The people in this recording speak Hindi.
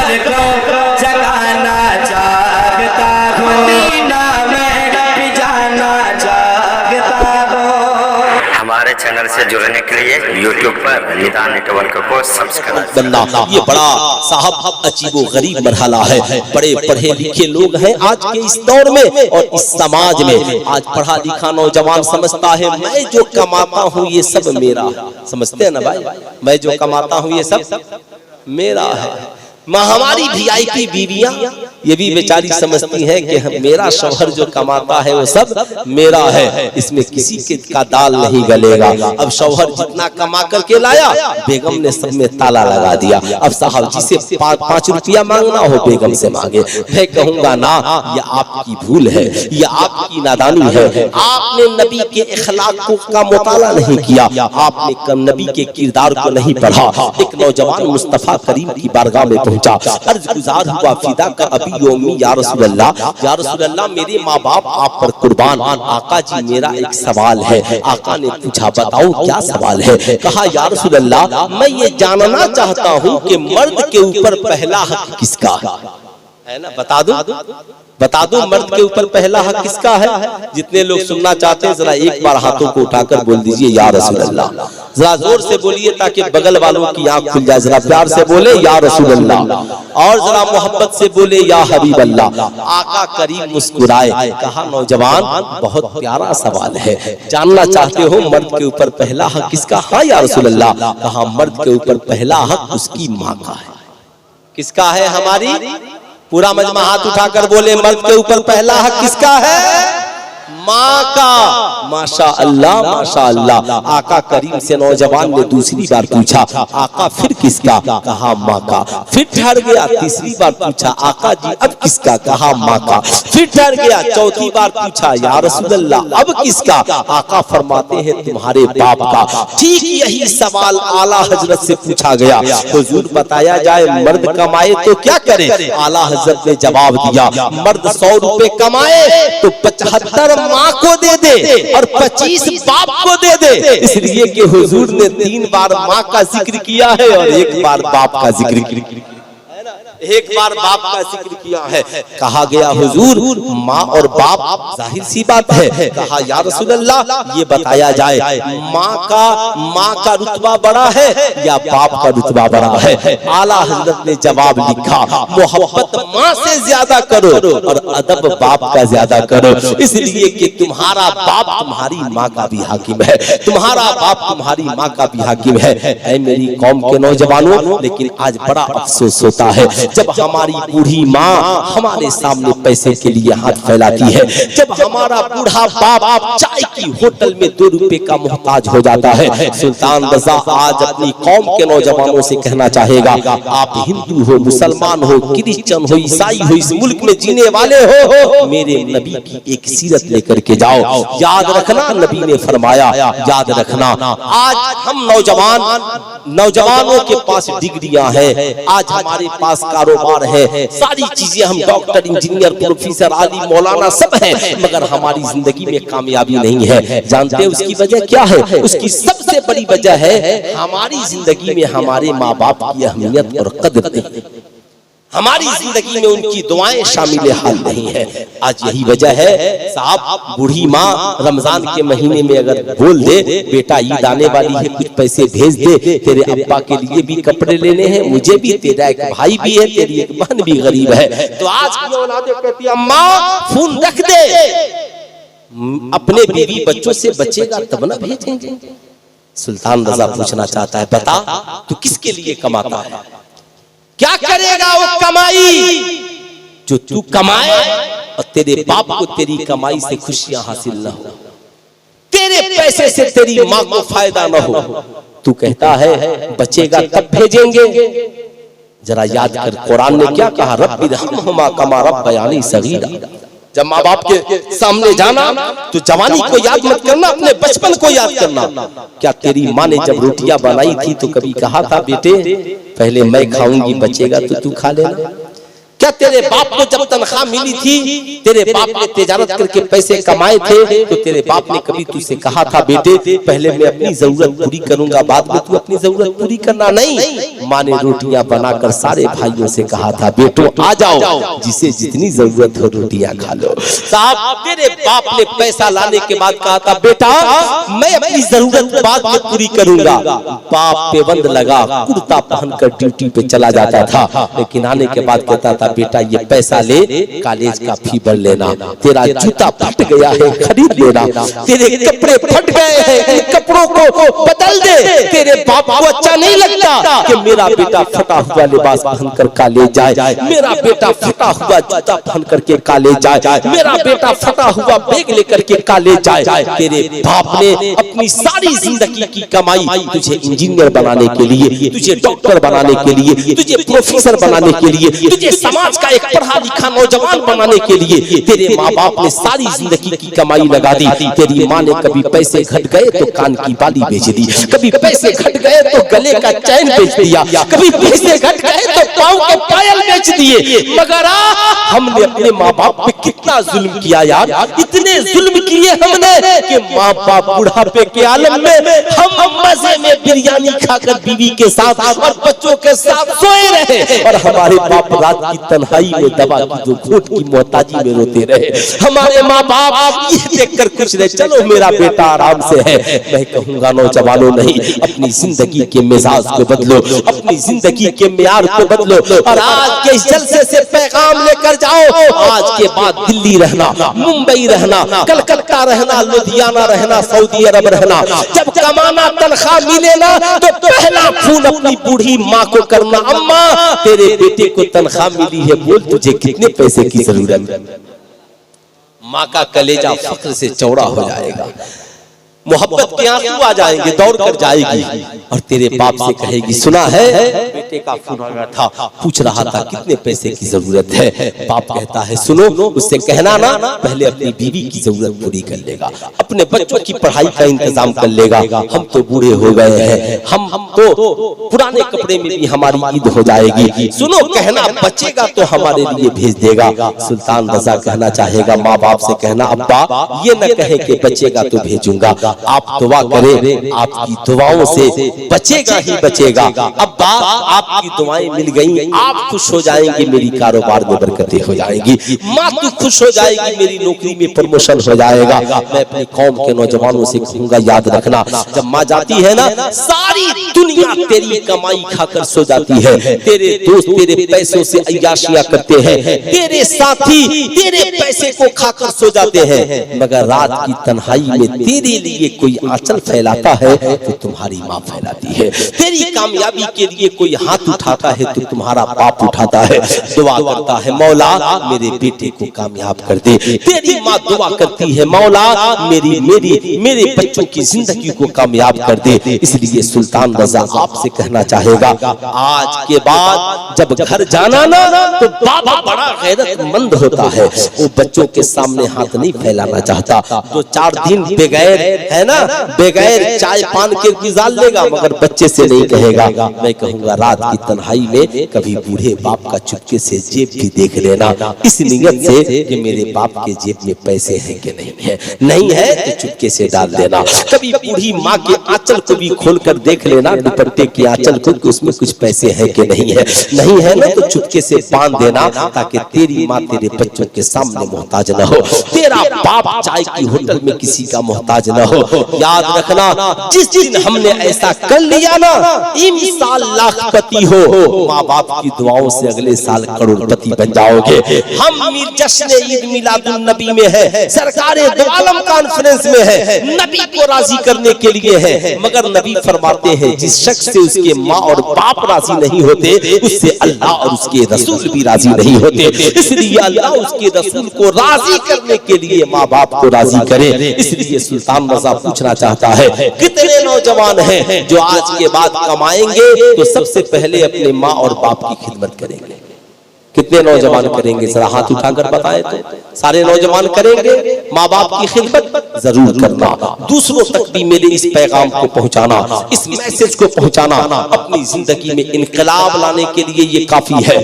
नस्ल को जगाना चाहता हूँ, मदीना में भी जाना चाहता हूँ। हमारे चैनल से जुड़ने के लिए YouTube पर निदा नेटवर्क को सब्सक्राइब करना। ये बड़ा साहब अजीबो गरीब मरहला है। बड़े पढ़े लिखे लोग हैं आज के इस दौर में और इस समाज में। आज पढ़ा लिखा नौजवान समझता है मैं जो कमाता हूँ ये सब मेरा है। समझते हैं ना भाई, मैं जो कमाता हूँ ये सब मेरा है। हमारी VIP बीवियां ये भी बेचारी समझती हैं कि मेरा शौहर जो कमाता है वो सब मेरा है, इसमें किसी के का दाल नहीं गलेगा। अब शौहर जितना कमा करके लाया बेगम ने सब में ताला लगा दिया। अब साहब जिसे 5 रुपया मांगना हो बेगम से मांगे। मैं कहूँगा ना, ये आपकी भूल है, ये आपकी नादानी है। आपने नबी के इखलाक का मुताला नहीं किया, आपने नबी के किरदार को नहीं पढ़ा। एक नौजवान मुस्तफा करीम की बारगाह में पहुंचा, अर्ज गुजार हुआ फिदा का अबी योमी या रसूल अल्लाह मेरे माँ बाप आप पर कुर्बान। आका जी मेरा एक सवाल है। आका ने पूछा बताओ क्या सवाल है? कहा या रसूल अल्लाह मैं ये जानना चाहता हूँ कि मर्द के ऊपर पहला हक किसका है ना, बता दो मर्द के ऊपर पहला हक किसका है? जितने लोग सुनना चाहते हैं जरा एक बार हाथों को उठाकर बोल दीजिए या रसूल अल्लाह। जरा जोर से बोलिए ताकि बगल वालों की आंख खुल जाए। जरा प्यार से बोले या रसूल अल्लाह, और जरा मोहब्बत से बोले या हबीब अल्लाह। आका करीम मुस्कुराए, कहा नौजवान बहुत प्यारा सवाल है, जानना चाहते हो मर्द के ऊपर पहला हक किसका? हाँ या रसूल अल्लाह। कहा मर्द के ऊपर पहला हक उसकी माँ का है। किसका है? हमारी। पूरा मजमा हाथ उठाकर बोले मर्द के ऊपर पहला हक किसका है? माँ का। माशा अल्लाह माशा अल्लाह। आका करीम से नौजवान ने दूसरी बार पूछा आका फिर किसका? कहा माँ का। फिर ठहर गया, तीसरी बार पूछा आका जी अब किसका? कहा माँ का। फिर ठहर गया, चौथी बार पूछा या रसूल अल्लाह अब किसका? आका फरमाते हैं तुम्हारे बाप का। ठीक यही सवाल आला हजरत से पूछा गया, हुजूर बताया जाए मर्द कमाए तो क्या करे? आला हजरत ने जवाब दिया मर्द 100 रुपए कमाए तो 75 माँ को दे दे और 25 बाप को दे दे। इसलिए कि हुजूर ने 3 बार माँ का जिक्र किया है और 1 बार बाप का जिक्र किया, एक बार बाप का जिक्र किया है। कहा गया हुजूर माँ और बाप जाहिर सी बात है। कहा या रसूल अल्लाह ये बताया जाए माँ का रुतबा बड़ा है या बाप का रुतबा बड़ा है? आला हजरत ने जवाब लिखा मोहब्बत माँ से ज्यादा करो और अदब बाप का ज्यादा करो। इसलिए कि तुम्हारा बाप तुम्हारी माँ का भी हाकिम है, तुम्हारा बाप तुम्हारी माँ का भी हाकिम है। ऐ मेरी कौम के नौजवानों, लेकिन आज बड़ा अफसोस होता है जब हमारी बूढ़ी माँ हमारे सामने पैसे के लिए हाथ फैलाती है, जब हमारा बूढ़ा बाप चाय की होटल में 2 रुपए का मोहताज हो जाता है। सुल्तान रजा आज अपनी कौम के नौजवानों से कहना चाहेगा आप हिंदू हो, मुसलमान हो, क्रिश्चियन हो, ईसाई हो, इस मुल्क में जीने वाले हो, मेरे नबी की एक सीरत लेकर के जाओ। याद रखना नबी ने फरमाया, याद रखना आज हम नौजवानों के पास डिग्रियां हैं, आज हमारे पास कारोबार है, सारी चीजें हम डॉक्टर, इंजीनियर, प्रोफेसर, आली, मौलाना सब हैं, मगर हमारी जिंदगी में कामयाबी नहीं है। जानते हैं उसकी वजह क्या है? उसकी सबसे बड़ी वजह है हमारी जिंदगी में हमारे माँ बाप की अहमियत और कदर नहीं, हमारी जिंदगी में उनकी दुआएं शामिल हाल नहीं है। आज यही वजह है साहब, बूढ़ी माँ रमजान के महीने में अगर बोल दे बेटा ईद आने वाली है कुछ पैसे भेज दे, तेरे अब्बा के लिए भी कपड़े लेने हैं, मुझे भी, तेरा एक भाई भी है, तेरी एक बहन भी गरीब है, तो आज की औलादें कहती है अम्मा फोन रख दे, अपने बीवी बच्चों से बचेगा तब ना भेजेंगे। सुल्तान रजा पूछना चाहता है बता तू किसके लिए कमाता है? क्या करेगा वो कमाई जो तू कमाए और तेरे बाप को तेरी कमाई से खुशियां हासिल न हो, तेरे पैसे से तेरी माँ को फायदा न हो? तू कहता है बचेगा तब भेजेंगे। जरा याद कर कुरान ने क्या कहा, रब्बिरहम्हुमा कमा रब्बयानी सगीरा। जब माँ बाप के सामने जाना तो जवानी को याद मत करना, अपने बचपन को याद करना। क्या तेरी माँ ने जब रोटियां बनाई थी तो कभी कहा था बेटे पहले मैं खाऊंगी, बचेगा तो तू खा लेना? क्या तेरे बाप को जब तनख्वाह मिली थी, तेरे बाप ने तिजारत करके पैसे कमाए थे, तो तेरे बाप ने कभी तुझसे कहा था बेटे पहले मैं अपनी जरूरत पूरी करूंगा बाद में तू अपनी जरूरत पूरी करना? नहीं, माँ ने रोटियां बनाकर सारे भाइयों से कहा था, बेटो आ जाओ, जिसे जितनी जरूरत हो रोटियां खा लो। साहब तेरे बाप ने पैसा लाने के बाद कहा था, बेटा मैं अपनी जरूरत बाद में पूरी करूंगा। बाप पेबंद लगा, कुर्ता पहनकर ड्यूटी पे चला जाता था, लेकिन आने के बाद कहता था, बेटा ये पैसा ले, कॉलेज का फी भर लेना, तेरा जूता फट गया है खरीद लेना, तेरे कपड़े फट गए हैं कपड़ों को बदल दे। तेरे बाप को अच्छा नहीं लगता कि मेरा बेटा फटा हुआ लिबास पहनकर कॉलेज जाए, मेरा बेटा फटा हुआ जूता पहन करके कॉलेज जाए, मेरा बेटा फटा हुआ बैग लेकर के कॉलेज जाए। तेरे बाप ने अपनी सारी जिंदगी की कमाई तुझे इंजीनियर बनाने के लिए, तुझे डॉक्टर बनाने के लिए, तुझे प्रोफेसर बनाने के लिए, तुझे समाज का एक पढ़ा लिखा नौजवान बनाने के लिए तेरे माँ बाप ने सारी जिंदगी की कमाई लगा दी। तेरी माँ ने कभी पैसे घट गए तो कान की बाली बेच दी, कभी पैसे घट गए तो गले का चैन बेच दिया, कभी पैसे घट गए तो पाँव के पायल बेच दिए। मगर हमने अपने माँ बाप पे कितना जुल्म किया यार, इतने जुल्म किए हमने कि माँ बाप बुढ़ापे के आलम में हम मजे में बिरयानी खाकर बीवी के साथ और बच्चों के साथ सोए रहे, और हमारे बाप रात की तन्हाई में दवा की जो घूंट की मोहताजी में रोते रहे। हमारे माँ बाप ये देखकर खुश रहे, चलो मेरा बेटा आराम से है। मैं कहूँगा नौजवानों नहीं, अपनी जिंदगी के मिजाज को बदलो, अपनी जिंदगी के मियार को बदलो, और आज के इस जलसे से पैगाम लेकर जाओ, आज के बाद दिल्ली रहना, मुंबई रहना, कलकत्ता रहना, लुधियाना रहना, सऊदी अरब रहना, जब कमाना तनख्वाह मिले ना तो पहला फोन अपनी बूढ़ी माँ को करना, अम्मा तेरे बेटे को तनख्वाह मिली है, बोल तुझे कितने पैसे की जरूरत है। माँ का कलेजा फख्र से चौड़ा हो जाएगा, मोहब्बत के आंसू आ जाएंगे, दौड़ कर जाएगी और तेरे बाप से कहेगी, सुना है बेटे का फोन आया था, पूछ रहा था कितने पैसे की जरूरत है। बाप कहता है, सुनो उससे कहना ना पहले अपनी बीवी की जरूरत पूरी कर लेगा, अपने बच्चों की पढ़ाई का इंतजाम कर लेगा, हम तो बूढ़े हो गए हैं, हम तो पुराने कपड़े में भी हमारी ईद हो जाएगी, सुनो कहना बचेगा तो हमारे लिए भेज देगा। सुल्तान रजा कहना चाहेगा, माँ बाप से कहना, अब्बा ये न कहे कि बचेगा तो भेजूंगा, आप दुआ करें, आपकी दुआओं से बचेगा ही बचेगा। अब्बा आपकी दुआएं मिल गई, आप खुश हो जाएंगे, मेरी कारोबार में बरकतें हो जाएंगी, माँ तू खुश हो जाएगी, मेरी नौकरी में प्रमोशन हो जाएगा। मैं अपनी कौम के नौजवानों से कहूंगा, याद रखना, जब माँ जाती है ना, सारी दुनिया तेरी कमाई खाकर सो जाती है, तेरे दोस्त तेरे पैसों से अय्याशियां करते हैं, तेरे साथी तेरे पैसे को खाकर सो जाते हैं, मगर रात की तन्हाई में तेरे लिए कोई आंचल फैलाता है तो तुम्हारी माँ फैलाती है, तेरी कामयाबी के लिए कोई हाथ उठाता है तो तुम्हारा बाप उठाता है। दुआ करता है, मौला मेरे बेटे को कामयाब कर दे, तेरी माँ दुआ करती है, मौला मेरे बच्चों की जिंदगी को कामयाब कर दे। इसलिए सुल्तान रजा आपसे कहना चाहेगा, आज के बाद जब घर जाना ना तो बाबा बड़ा गैरतमंद होता है, वो बच्चों के सामने हाथ नहीं फैलाना चाहता, तो 4 दिन बगैर है ना, बगैर चाय पान के गुजार लेगा, मगर बच्चे से नहीं कहेगा। मैं कहूँगा रात की तन्हाई में कभी बूढ़े बाप का चुपके से जेब भी देख लेना, इस नियत से कि मेरे बाप के जेब में पैसे हैं कि नहीं है, नहीं है तो चुपके से डाल देना। कभी बूढ़ी माँ के आंचल को भी खोल कर देख लेना, दुपट्टे के आंचल को, कि उसमें कुछ पैसे हैं कि नहीं है, नहीं है ना तो चुपके से बांध देना, ताकि तेरी माँ तेरे बच्चों के सामने मोहताज न हो, तेरा बाप चाय की होटल में किसी का मोहताज न हो। याद रखना, जिस दिन हमने ऐसा कर लिया ना, इंसान लाखपति हो, माँ बाप की दुआओं से अगले साल करोड़पति बन जाओगे। हम जश्न ईद मिलादुन नबी में है, सरकारे दो आलम कॉन्फ्रेंस में है, नबी को राजी करने के लिए है, मगर नबी फरमाते हैं जिस शख्स से उसके माँ और बाप राजी नहीं होते, उससे अल्लाह और उसके रसूल भी राजी नहीं होते। इसलिए अल्लाह उसके रसूल को राजी करने के लिए माँ बाप को राजी करे। इसलिए सुल्तान रजा पूछना चाहता है, कितने नौजवान हैं जो आज के बाद कमाएंगे तो सबसे पहले अपने माँ और बाप की खिदमत करेंगे? कितने नौजवान करेंगे, जरा हाथ उठाकर बताएं तो। सारे नौजवान करेंगे? माँ बाप की खिदमत जरूर करना, दूसरों तक भी मेरे इस पैगाम को पहुंचाना, इस मैसेज को पहुंचाना, अपनी जिंदगी में इनकलाब लाने के लिए ये काफी है।